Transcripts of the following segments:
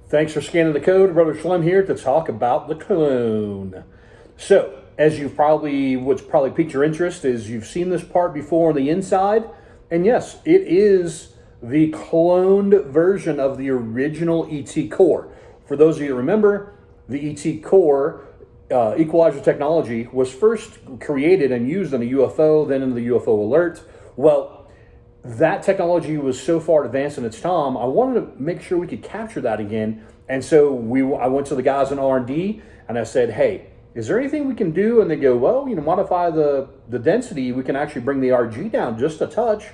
Thanks for scanning the code. Roto Schlem here to talk about the clone. So, as what's probably piqued your interest is you've seen this part before on the inside. And yes, it is the cloned version of the original ET core. For those of you that remember, the ET core equalizer technology was first created and used in a UFO, then in the UFO alert. Well, that technology was so far advanced in its time, I wanted to make sure we could capture that again. And so I went to the guys in R&D and I said, hey, is there anything we can do? And they go, well, modify the density. We can actually bring the RG down just a touch.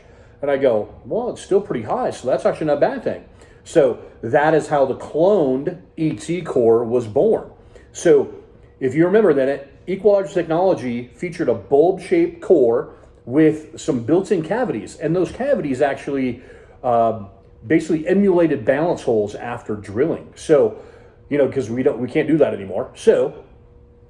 And I go, well, it's still pretty high, so that's actually not a bad thing. So that is how the cloned ET core was born. So if you remember that equalizer technology featured a bulb-shaped core with some built-in cavities, and those cavities actually basically emulated balance holes after drilling. So, because we can't do that anymore. So,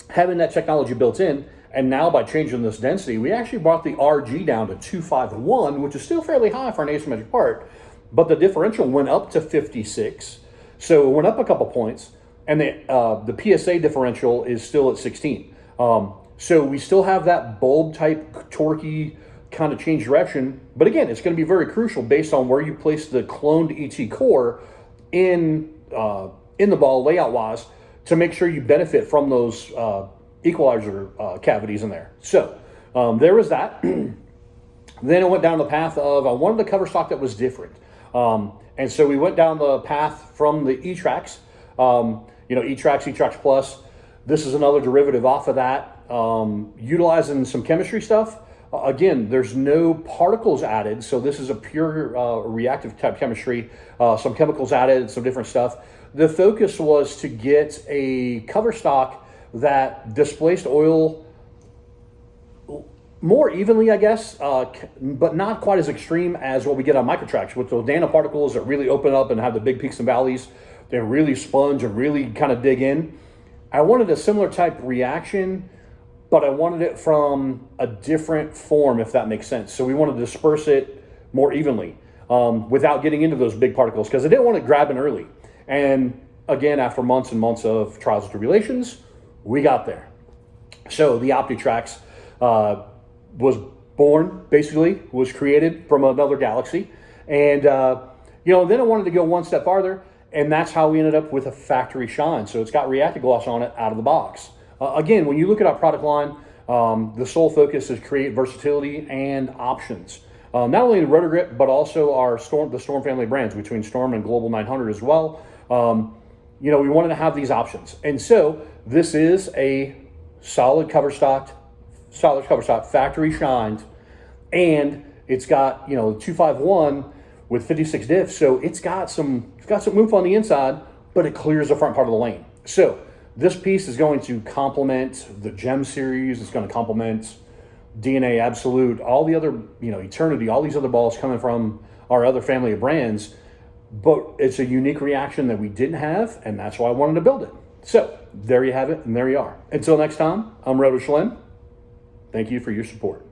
having that technology built in, and now by changing this density, we actually brought the RG down to 251, which is still fairly high for an asymmetric part, but the differential went up to 56. So it went up a couple points, and the PSA differential is still at 16. So we still have that bulb type torquey kind of change direction, but again, it's going to be very crucial based on where you place the cloned ET core in the ball layout wise to make sure you benefit from those equalizer cavities in there. So there was that. Then it went down the path of I wanted a cover stock that was different, and so we went down the path from the E-Trax, E-Trax, E-Trax Plus. This is another derivative off of that. Utilizing some chemistry stuff. Again, there's no particles added, so this is a pure reactive type chemistry. Some chemicals added, some different stuff. The focus was to get a cover stock that displaced oil more evenly, I guess, but not quite as extreme as what we get on microtracks with those nanoparticles that really open up and have the big peaks and valleys. They really sponge and really kind of dig in. I wanted a similar type reaction, but I wanted it from a different form, if that makes sense. So we wanted to disperse it more evenly without getting into those big particles because I didn't want it grabbing early. And again, after months and months of trials and tribulations, we got there. So the OptiTrax was born, basically, was created from another galaxy. And, then I wanted to go one step farther, and that's how we ended up with a factory shine. So it's got reactive gloss on it out of the box. Again, when you look at our product line, the sole focus is create versatility and options. Not only in RotoGrip, but also the Storm family brands between Storm and Global 900 as well. We wanted to have these options. And so this is a solid cover stock, factory shined, and it's got, 251 with 56 diffs. So it's got some oomph on the inside, but it clears the front part of the lane. So this piece is going to complement the Gem series. It's going to complement DNA Absolute, all the other, Eternity, all these other balls coming from our other family of brands. But it's a unique reaction that we didn't have, and that's why I wanted to build it. So there you have it, and there you are. Until next time, I'm Roto Schlem. Thank you for your support.